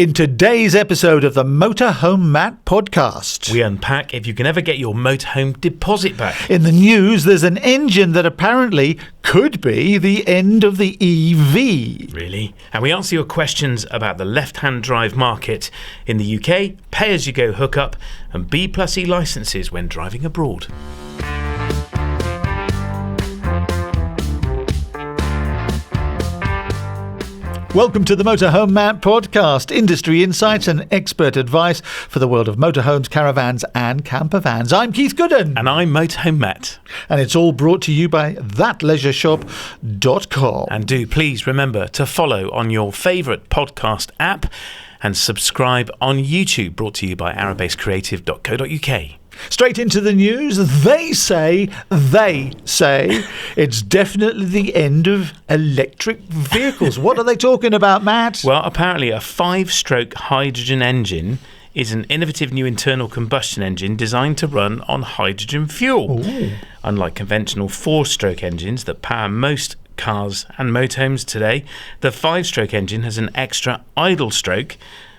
In today's episode of the Motorhome Matt podcast, we unpack if you can ever get your motorhome deposit back. In the news, there's an engine that apparently could be the end of the EV. Really? And we answer your questions about the left-hand drive market in the UK, pay-as-you-go hookup, and B plus E licences when driving abroad. Welcome to the Motorhome Matt podcast, industry insights and expert advice for the world of motorhomes, caravans and campervans. I'm Keith Gooden. And I'm Motorhome Matt. And it's all brought to you by thatleisureshop.com. And do please remember to follow on your favourite podcast app and subscribe on YouTube, brought to you by arabasecreative.co.uk. Straight into the news, they say it's definitely the end of electric vehicles. What are they talking about, Matt? Well, apparently a 5-stroke hydrogen engine is an innovative new internal combustion engine designed to run on hydrogen fuel. Ooh. Unlike conventional 4-stroke engines that power most cars and motorhomes today, the 5-stroke engine has an extra idle stroke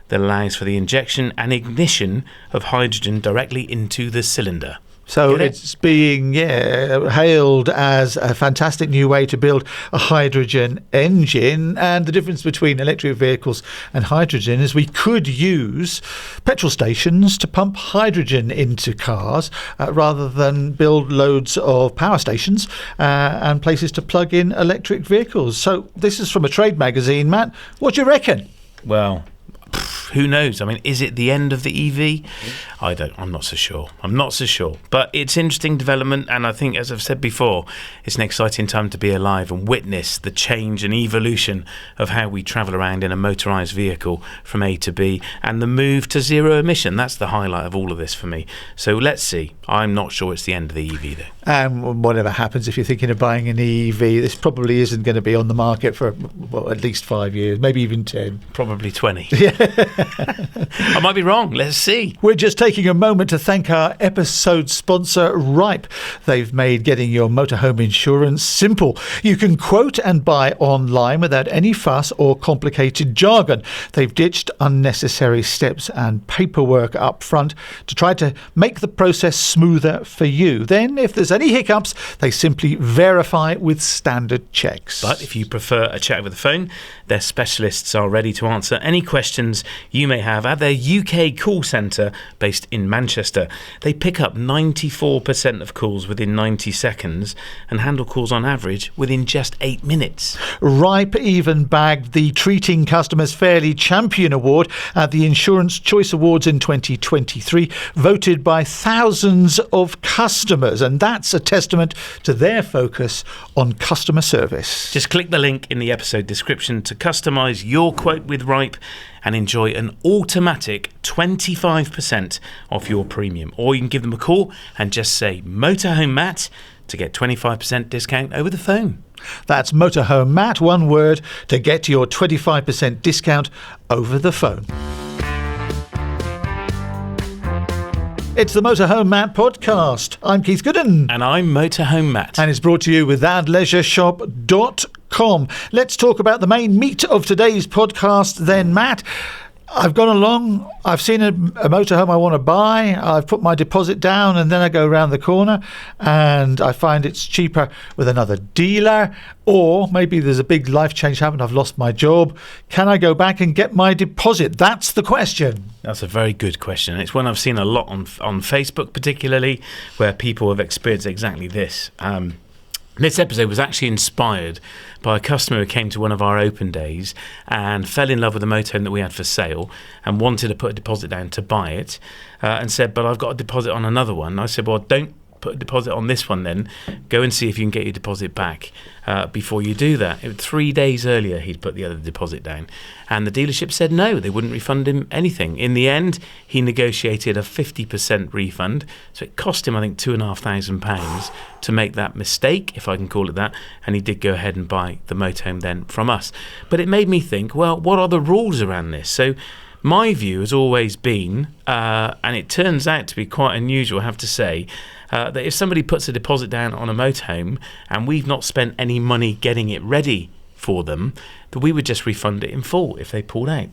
that allows for the injection and ignition of hydrogen directly into the cylinder. So it's being hailed as a fantastic new way to build a hydrogen engine. And the difference between electric vehicles and hydrogen is we could use petrol stations to pump hydrogen into cars rather than build loads of power stations and places to plug in electric vehicles. So this is from a trade magazine, Matt. What do you reckon? Well, who knows? I mean, is it the end of the EV? I'm not so sure. But it's interesting development, and I think, as I've said before, it's an exciting time to be alive and witness the change and evolution of how we travel around in a motorised vehicle from A to B, and the move to zero emission. That's the highlight of all of this for me. So let's see. I'm not sure it's the end of the EV, though. And whatever happens, if you're thinking of buying an EV, this probably isn't going to be on the market for, at least 5 years, maybe even 10. Probably 20. Yeah. I might be wrong. Let's see. We're just taking a moment to thank our episode sponsor, Ripe. They've made getting your motorhome insurance simple. You can quote and buy online without any fuss or complicated jargon. They've ditched unnecessary steps and paperwork up front to try to make the process smoother for you. Then, if there's any hiccups, they simply verify with standard checks. But if you prefer a chat over the phone, their specialists are ready to answer any questions you may have at their UK call centre based in Manchester. They pick up 94% of calls within 90 seconds and handle calls on average within just 8 minutes. Ripe even bagged the Treating Customers Fairly Champion Award at the Insurance Choice Awards in 2023, voted by thousands of customers, and that's a testament to their focus on customer service. Just click the link in the episode description to customise your quote with Ripe and enjoy an automatic 25% off your premium. Or you can give them a call and just say Motorhome Matt to get 25% discount over the phone. That's Motorhome Matt, one word, to get your 25% discount over the phone. It's the Motorhome Matt podcast. I'm Keith Gooden. And I'm Motorhome Matt. And it's brought to you with thatleisureshop.com. Let's talk about the main meat of today's podcast then, Matt. I've gone along, I've seen a motorhome I want to buy, I've put my deposit down, and then I go around the corner and I find it's cheaper with another dealer, or maybe there's a big life change happened, I've lost my job. Can I go back and get my deposit? That's the question. That's a very good question. It's one I've seen a lot on Facebook particularly, where people have experienced exactly this. This episode was actually inspired by a customer who came to one of our open days and fell in love with the motorhome that we had for sale and wanted to put a deposit down to buy it, and said, but I've got a deposit on another one. I said, well, don't put a deposit on this one then. Go and see if you can get your deposit back before you do that. 3 days earlier he'd put the other deposit down, and the dealership said no, they wouldn't refund him anything. In the end, he negotiated a 50% refund, so it cost him, I think, £2,500 to make that mistake, if I can call it that, and he did go ahead and buy the motorhome then from us. But it made me think, well, what are the rules around this? So my view has always been, and it turns out to be quite unusual, I have to say, that if somebody puts a deposit down on a motorhome and we've not spent any money getting it ready for them, that we would just refund it in full if they pulled out.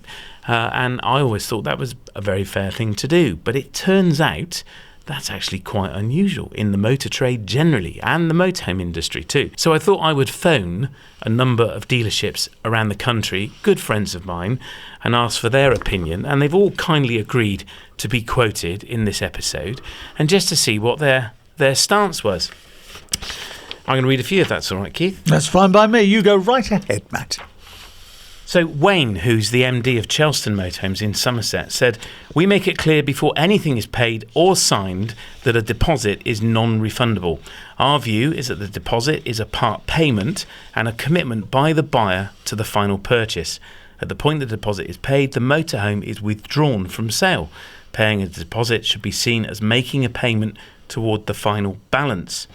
And I always thought that was a very fair thing to do. But it turns out that's actually quite unusual in the motor trade generally, and the motorhome industry too. So I thought I would phone a number of dealerships around the country, good friends of mine, and ask for their opinion. And they've all kindly agreed to be quoted in this episode, and just to see what their stance was. I'm going to read a few if that's all right, Keith. That's fine by me. You go right ahead, Matt. So Wayne, who's the MD of Chelston Motorhomes in Somerset, said, "We make it clear before anything is paid or signed that a deposit is non-refundable. Our view is that the deposit is a part payment and a commitment by the buyer to the final purchase. At the point the deposit is paid, the motorhome is withdrawn from sale. Paying a deposit should be seen as making a payment toward the final balance."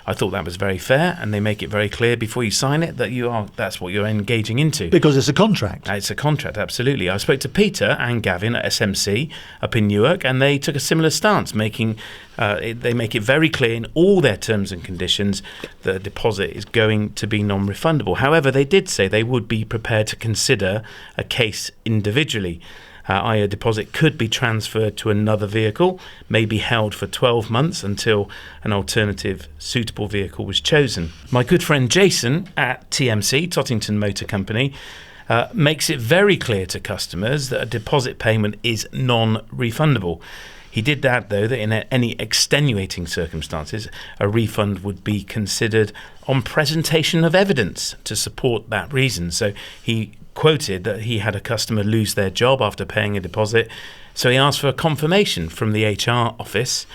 I thought that was very fair, and they make it very clear before you sign it that that's what you're engaging into. Because it's a contract. It's a contract, absolutely. I spoke to Peter and Gavin at SMC up in Newark, and they took a similar stance, they make it very clear in all their terms and conditions that a deposit is going to be non-refundable. However, they did say they would be prepared to consider a case individually. I.e. a deposit could be transferred to another vehicle, may be held for 12 months until an alternative suitable vehicle was chosen. My good friend Jason at TMC, Tottington Motor Company, makes it very clear to customers that a deposit payment is non-refundable. He did add, though, that in any extenuating circumstances, a refund would be considered on presentation of evidence to support that reason. So he quoted that he had a customer lose their job after paying a deposit, so he asked for a confirmation from the HR office,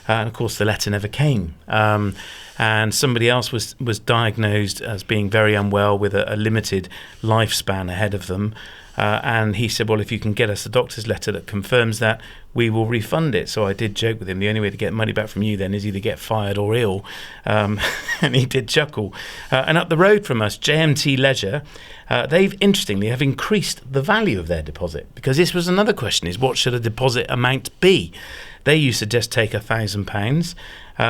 and of course the letter never came. And somebody else was diagnosed as being very unwell with a limited lifespan ahead of them, and he said, well, if you can get us a doctor's letter that confirms that, we will refund it. So I did joke with him, the only way to get money back from you then is either get fired or ill. And he did chuckle. And up the road from us, JMT Leisure, they've interestingly have increased the value of their deposit, because this was another question, is what should a deposit amount be? They used to just take £1,000.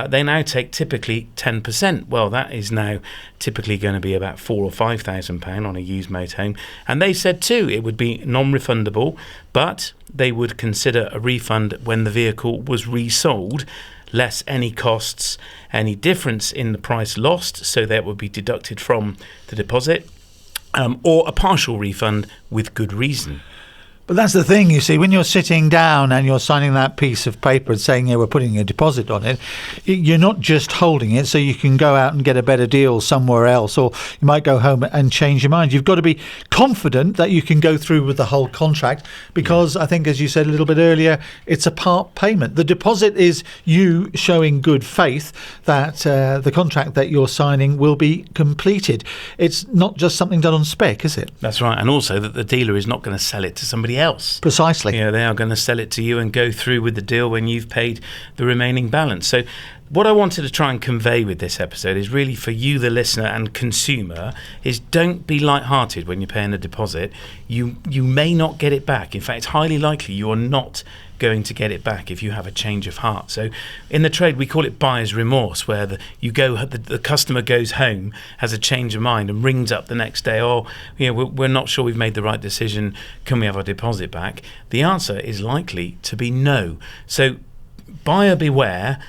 They now take typically 10%. Well, that is now typically going to be about £4,000 or £5,000 on a used motorhome. And they said too it would be non-refundable, but they would consider a refund when the vehicle was resold, less any costs, any difference in the price lost, so that would be deducted from the deposit, or a partial refund with good reason. But that's the thing, you see, when you're sitting down and you're signing that piece of paper and saying, yeah, we're putting a deposit on it, you're not just holding it so you can go out and get a better deal somewhere else, or you might go home and change your mind. You've got to be confident that you can go through with the whole contract, because I think, as you said a little bit earlier, it's a part payment. The deposit is you showing good faith that the contract that you're signing will be completed. It's not just something done on spec, is it? That's right. And also that the dealer is not going to sell it to somebody else. Precisely. Yeah, they are going to sell it to you and go through with the deal when you've paid the remaining balance. So what I wanted to try and convey with this episode is really for you, the listener and consumer, is don't be light-hearted when you're paying a deposit. You may not get it back. In fact, it's highly likely you are not going to get it back if you have a change of heart. So in the trade, we call it buyer's remorse, where the customer goes home, has a change of mind and rings up the next day, we're not sure we've made the right decision, can we have our deposit back? The answer is likely to be no. So buyer beware.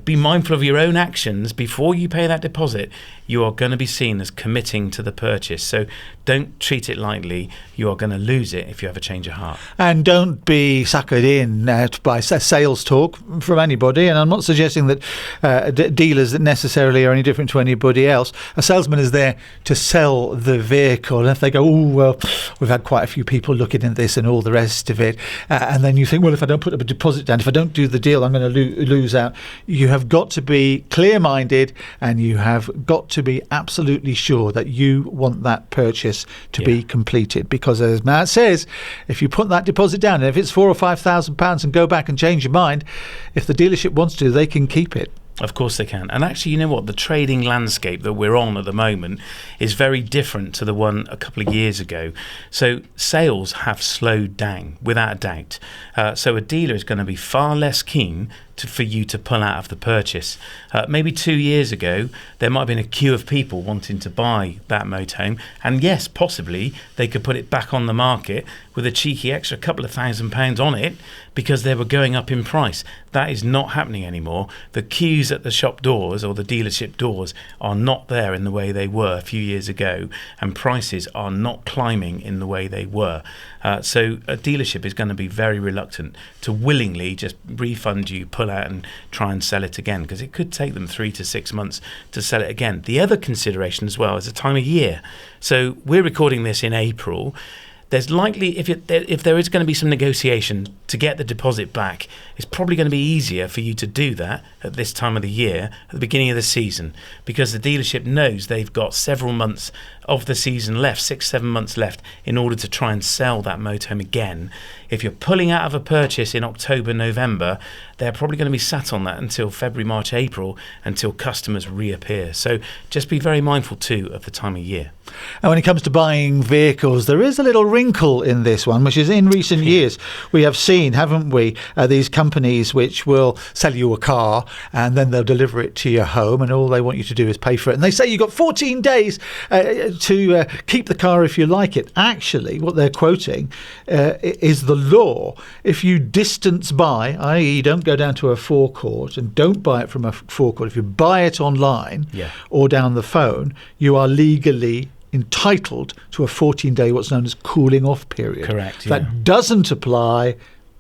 Be mindful of your own actions before you pay that deposit. You are going to be seen as committing to the purchase. So don't treat it lightly. You are going to lose it if you have a change of heart. And don't be suckered in by sales talk from anybody. And I'm not suggesting that dealers that necessarily are any different to anybody else. A salesman is there to sell the vehicle. And if they go, oh, well, we've had quite a few people looking at this and all the rest of it. And then you think, well, if I don't put a deposit down, if I don't do the deal, I'm going to lose out. You have got to be clear-minded, and you have got to be absolutely sure that you want that purchase to be completed. Because as Matt says, if you put that deposit down, and if it's £4,000 or £5,000 and go back and change your mind, if the dealership wants to, they can keep it. Of course they can. And actually, you know what? The trading landscape that we're on at the moment is very different to the one a couple of years ago. So sales have slowed down, without a doubt. So a dealer is going to be far less keen for you to pull out of the purchase. Maybe 2 years ago, there might have been a queue of people wanting to buy that motorhome, and yes, possibly they could put it back on the market with a cheeky extra couple of £1,000 on it because they were going up in price. That is not happening anymore. The queues at the shop doors or the dealership doors are not there in the way they were a few years ago, and prices are not climbing in the way they were. So a dealership is going to be very reluctant to willingly just refund you, pull out and try and sell it again, because it could take them 3 to 6 months to sell it again. The other consideration as well is the time of year. So we're recording this in April. There's likely, if there is going to be some negotiation to get the deposit back, it's probably going to be easier for you to do that at this time of the year, at the beginning of the season, because the dealership knows they've got several months of the season left, 6-7 months left, in order to try and sell that motorhome again. If you're pulling out of a purchase in October, November, they're probably going to be sat on that until February, March, April, until customers reappear. So just be very mindful too of the time of year. And when it comes to buying vehicles, there is a little wrinkle in this one, which is in recent years we have seen, haven't we, these companies which will sell you a car and then they'll deliver it to your home, and all they want you to do is pay for it. And they say you've got 14 days to keep the car if you like it. Actually, what they're quoting is the law. If you distance buy, i.e. you don't go down to a forecourt and don't buy it from a forecourt, if you buy it online or down the phone, you are legally entitled to a 14-day what's known as cooling off period. Correct. That doesn't apply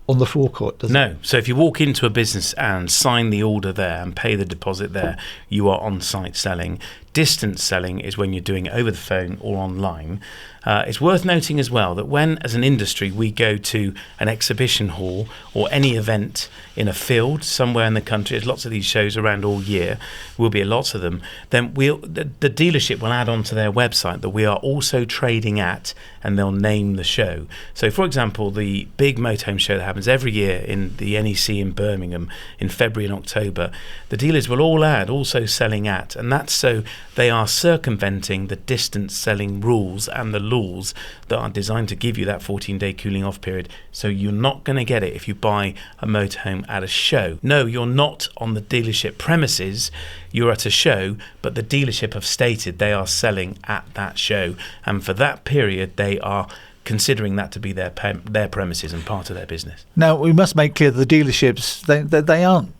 on the forecourt, does it? No. So if you walk into a business and sign the order there and pay the deposit there, you are on-site selling. Distance selling is when you're doing it over the phone or online. It's worth noting as well that when, as an industry, we go to an exhibition hall or any event in a field somewhere in the country, there's lots of these shows around all year, will be lots of them, then the dealership will add onto their website that we are also trading at, and they'll name the show. So, for example, the big motorhome show that happens every year in the NEC in Birmingham in February and October, the dealers will all add also selling at, and that's so they are circumventing the distance selling rules and the laws that are designed to give you that 14-day cooling off period. So you're not going to get it if you buy a motorhome at a show. No, you're not on the dealership premises, you're at a show, but the dealership have stated they are selling at that show, and for that period they are considering that to be their premises and part of their business. Now, we must make clear that the dealerships, they aren't.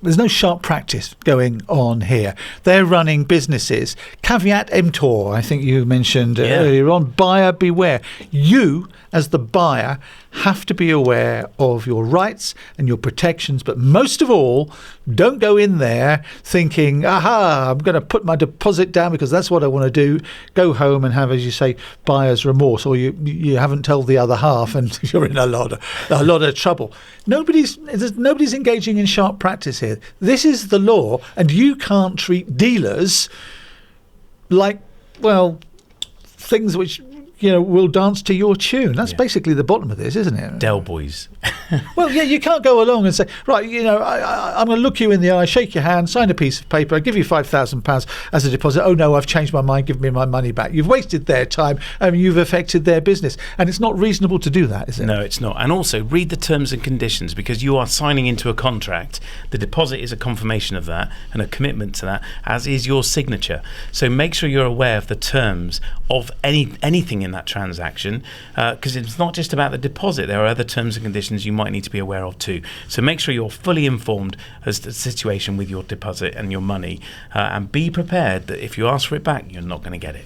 There's no sharp practice going on here. They're running businesses. Caveat emptor, I think you mentioned earlier on. Buyer beware. You, as the buyer, have to be aware of your rights and your protections. But most of all, don't go in there thinking, I'm going to put my deposit down because that's what I want to do. Go home and have, as you say, buyer's remorse, or you haven't told the other half and you're in a lot of trouble. Nobody's engaging in sharp practice here. This is the law, and you can't treat dealers like, well, things which will dance to your tune. That's basically the bottom of this, isn't it? Del boys. Well, you can't go along and say, right, I'm going to look you in the eye, shake your hand, sign a piece of paper, I give you £5,000 as a deposit. Oh no, I've changed my mind, give me my money back. You've wasted their time and you've affected their business. And it's not reasonable to do that, is it? No, it's not. And also read the terms and conditions, because you are signing into a contract. The deposit is a confirmation of that and a commitment to that, as is your signature. So make sure you're aware of the terms of anything in that transaction, because it's not just about the deposit. There are other terms and conditions you might need to be aware of too. So make sure you're fully informed as to the situation with your deposit and your money, and be prepared that if you ask for it back, you're not going to get it.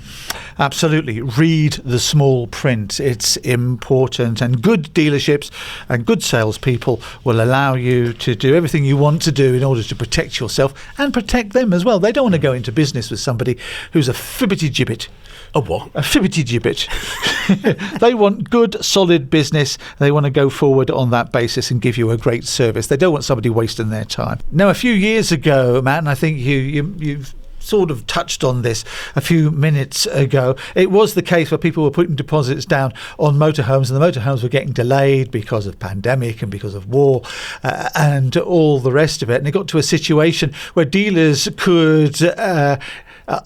Absolutely. Read the small print. It's important, and good dealerships and good salespeople will allow you to do everything you want to do in order to protect yourself and protect them as well. They don't want to go into business with somebody who's a fibbity-gibbet. A what? A fibbity-gibbet. They want good, solid business. They want to go forward on that basis and give you a great service. They don't want somebody wasting their time. Now, a few years ago, Matt, and I think you've sort of touched on this a few minutes ago, it was the case where people were putting deposits down on motorhomes, and the motorhomes were getting delayed because of pandemic and because of war and all the rest of it. And it got to a situation where dealers could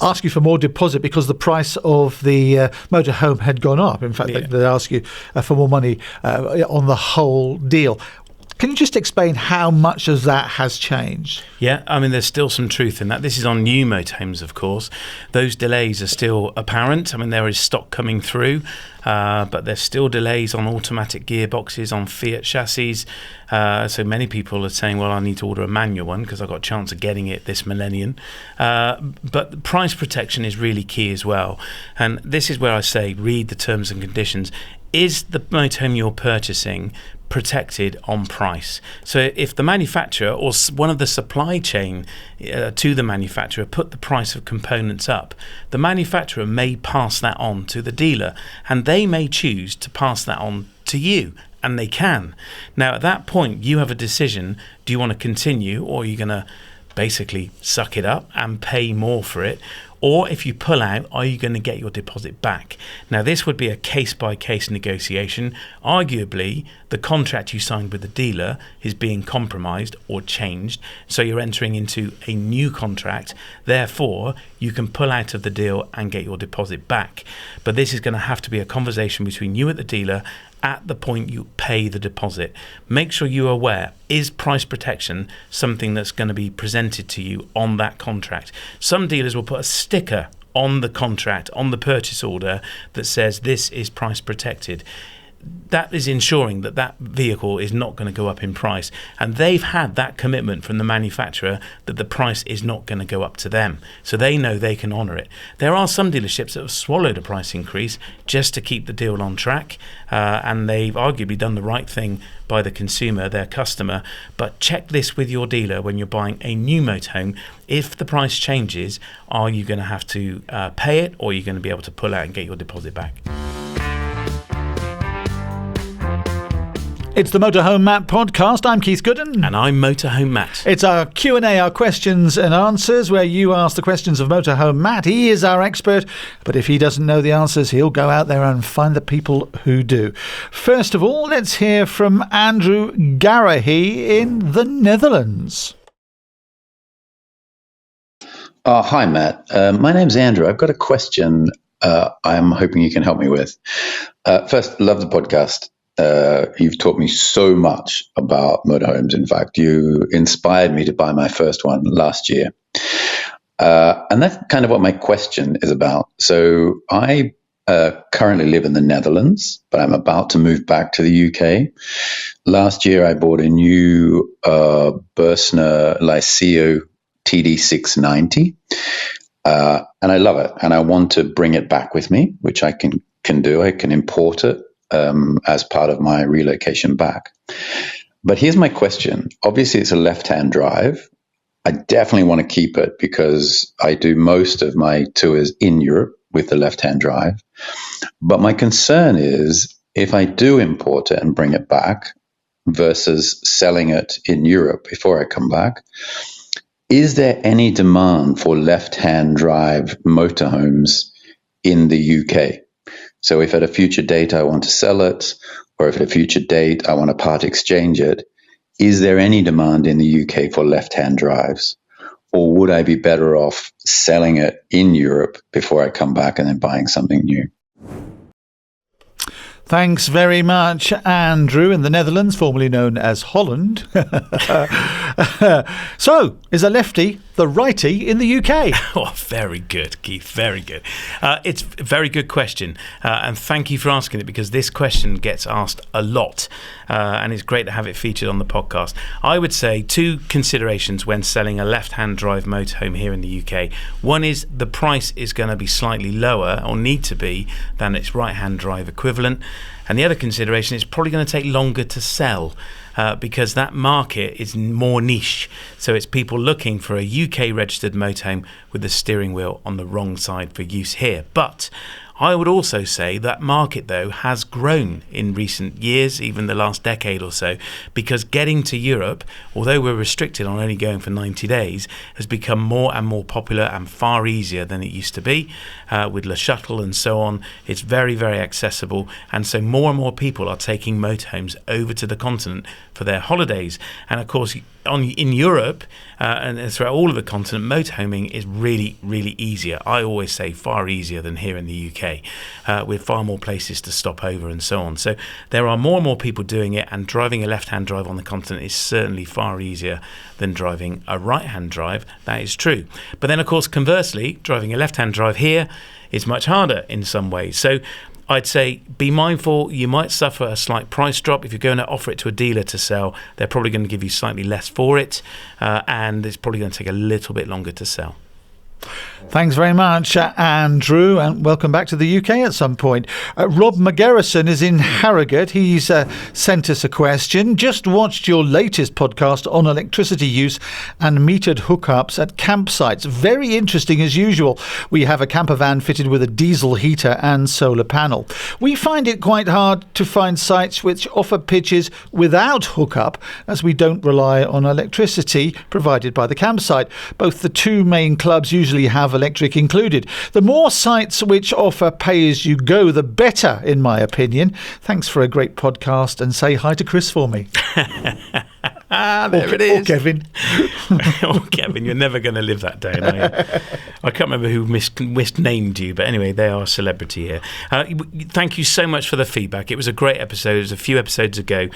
ask you for more deposit because the price of the motorhome had gone up. In fact, they'd ask you for more money on the whole deal. Can you just explain how much of that has changed? Yeah, I mean, there's still some truth in that. This is on new motorhomes, of course. Those delays are still apparent. I mean, there is stock coming through, but there's still delays on automatic gearboxes, on Fiat chassis. So many people are saying, well, I need to order a manual one because I've got a chance of getting it this millennium. But price protection is really key as well. And this is where I say, read the terms and conditions. Is the motorhome you're purchasing protected on price? So if the manufacturer or one of the supply chain to the manufacturer put the price of components up, the manufacturer may pass that on to the dealer, and they may choose to pass that on to you, and they can. Now at that point you have a decision. Do you want to continue, or are you going to basically suck it up and pay more for it? Or if you pull out, are you going to get your deposit back? Now, this would be a case-by-case negotiation. Arguably, the contract you signed with the dealer is being compromised or changed, so you're entering into a new contract. Therefore, you can pull out of the deal and get your deposit back. But this is going to have to be a conversation between you at the dealer at the point you pay the deposit. Make sure you're aware, is price protection something that's going to be presented to you on that contract? Some dealers will put a sticker on the contract, on the purchase order, that says this is price protected. That is ensuring that that vehicle is not going to go up in price, and they've had that commitment from the manufacturer that the price is not going to go up to them, so they know they can honour it. There are some dealerships that have swallowed a price increase just to keep the deal on track, and they've arguably done the right thing by the consumer, their customer. But check this with your dealer when you're buying a new motorhome. If the price changes, are you going to have to pay it, or are you going to be able to pull out and get your deposit back? It's the Motorhome Matt podcast. I'm Keith Gooden. And I'm Motorhome Matt. It's our Q&A, our questions and answers, where you ask the questions of Motorhome Matt. He is our expert, but if he doesn't know the answers, he'll go out there and find the people who do. First of all, let's hear from Andrew Garahy in the Netherlands. Hi, Matt. My name's Andrew. I've got a question I'm hoping you can help me with. First, love the podcast. You've taught me so much about motorhomes. In fact, you inspired me to buy my first one last year. And that's kind of what my question is about. So I currently live in the Netherlands, but I'm about to move back to the UK. Last year, I bought a new Bursner Liceo TD690, and I love it. And I want to bring it back with me, which I can do. I can import it as part of my relocation back. But here's my question. Obviously, it's a left-hand drive. I definitely want to keep it because I do most of my tours in Europe with the left-hand drive. But my concern is if I do import it and bring it back versus selling it in Europe before I come back, is there any demand for left-hand drive motorhomes in the UK? So if at a future date I want to sell it, or if at a future date I want to part exchange it, is there any demand in the UK for left-hand drives? Or would I be better off selling it in Europe before I come back and then buying something new? Thanks very much, Andrew, in the Netherlands, formerly known as Holland. So, is a lefty the righty in the UK? Oh, very good, Keith, very good. It's a very good question, and thank you for asking it, because this question gets asked a lot, and it's great to have it featured on the podcast. I would say two considerations when selling a left-hand drive motorhome here in the UK. One is the price is going to be slightly lower, or need to be, than its right-hand drive equivalent. And the other consideration is probably going to take longer to sell because that market is more niche. So it's people looking for a UK registered motorhome with the steering wheel on the wrong side for use here. But I would also say that market, though, has grown in recent years, even the last decade or so, because getting to Europe, although we're restricted on only going for 90 days, has become more and more popular and far easier than it used to be. With Le Shuttle and so on, it's very, very accessible. And so more and more people are taking motorhomes over to the continent for their holidays. And of course, in Europe and throughout all of the continent, motorhoming is really, really easier. I always say far easier than here in the UK. UK, with far more places to stop over and so on. So there are more and more people doing it, and driving a left-hand drive on the continent is certainly far easier than driving a right-hand drive. That is true. But then, of course, conversely, driving a left-hand drive here is much harder in some ways. So I'd say be mindful. You might suffer a slight price drop. If you're going to offer it to a dealer to sell, they're probably going to give you slightly less for it, and it's probably going to take a little bit longer to sell. Thanks very much, Andrew, and welcome back to the UK at some point. Rob McGarrison is in Harrogate. He's sent us a question. Just watched your latest podcast on electricity use and metered hookups at campsites. Very interesting as usual. We have a campervan fitted with a diesel heater and solar panel. We find it quite hard to find sites which offer pitches without hookup, as we don't rely on electricity provided by the campsite. Both the two main clubs usually have electric included. The more sites which offer pay-as-you-go, the better, in my opinion. Thanks for a great podcast, and say hi to Chris for me. There it is. Or Kevin. Oh, Kevin, you're never going to live that down, are you? I can't remember who misnamed you, but anyway, they are a celebrity here. Thank you so much for the feedback. It was a great episode. It was a few episodes ago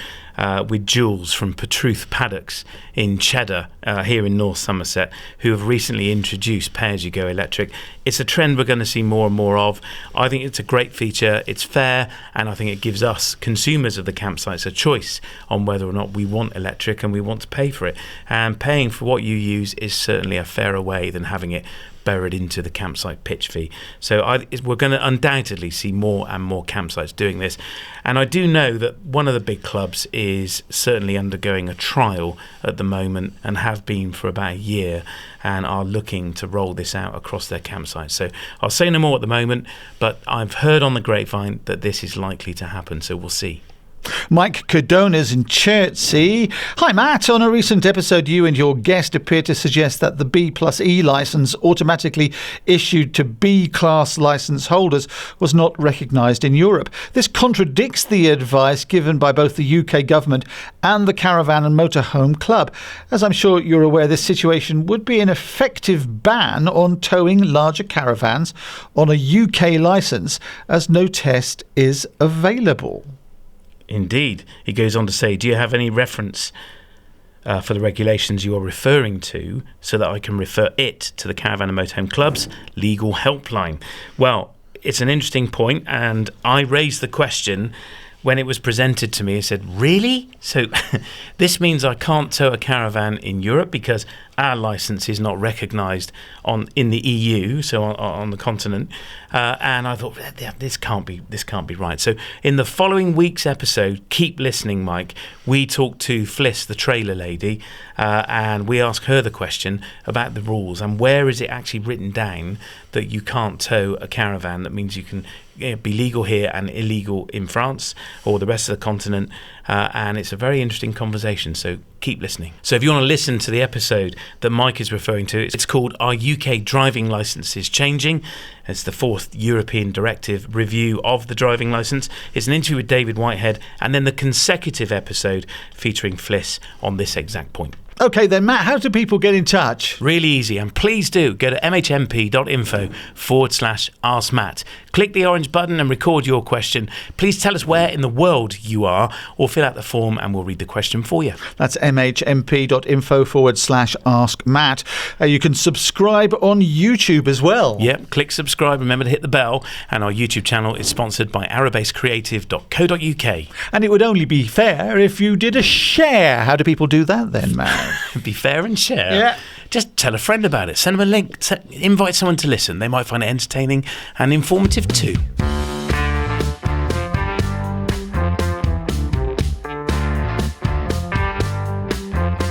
with Jules from Petruth Paddocks in Cheddar here in North Somerset, who have recently introduced pay-as-you-go electric. It's a trend we're going to see more and more of. I think it's a great feature. It's fair, and I think it gives us, consumers of the campsites, a choice on whether or not we want electric and we want to pay for it. And paying for what you use is certainly a fairer way than having it buried into the campsite pitch fee. So we're going to undoubtedly see more and more campsites doing this. And I do know that one of the big clubs is certainly undergoing a trial at the moment, and have been for about a year, and are looking to roll this out across their campsites. So I'll say no more at the moment, but I've heard on the grapevine that this is likely to happen, so we'll see. Mike Cardona's in Chertsey. Hi, Matt. On a recent episode, you and your guest appear to suggest that the B+E licence automatically issued to B-class licence holders was not recognised in Europe. This contradicts the advice given by both the UK government and the Caravan and Motorhome Club. As I'm sure you're aware, this situation would be an effective ban on towing larger caravans on a UK licence, as no test is available. Indeed. He goes on to say, do you have any reference for the regulations you are referring to, so that I can refer it to the Caravan and Motorhome Club's legal helpline? Well, it's an interesting point, and I raised the question when it was presented to me. I said, really? So this means I can't tow a caravan in Europe because our licence is not recognised in the EU, so on the continent. And I thought, this can't be right. So in the following week's episode, keep listening, Mike, we talked to Fliss, the trailer lady, and we asked her the question about the rules and where is it actually written down that you can't tow a caravan. That means you can be legal here and illegal in France or the rest of the continent. And it's a very interesting conversation, so keep listening. So if you want to listen to the episode that Mike is referring to, it's called Are UK Driving Licences Changing? It's the 4th European Directive review of the driving licence. It's an interview with David Whitehead, and then the consecutive episode featuring Fliss on this exact point. OK then, Matt, how do people get in touch? Really easy, and please do go to mhmp.info/Ask Matt. Click the orange button and record your question. Please tell us where in the world you are, or fill out the form and we'll read the question for you. That's mhmp.info/Ask Matt. You can subscribe on YouTube as well. Yep, click subscribe, remember to hit the bell, and our YouTube channel is sponsored by arabasecreative.co.uk. And it would only be fair if you did a share. How do people do that then, Matt? Be fair and share. Yeah. Just tell a friend about it. Send them a link. Invite someone to listen. They might find it entertaining and informative too.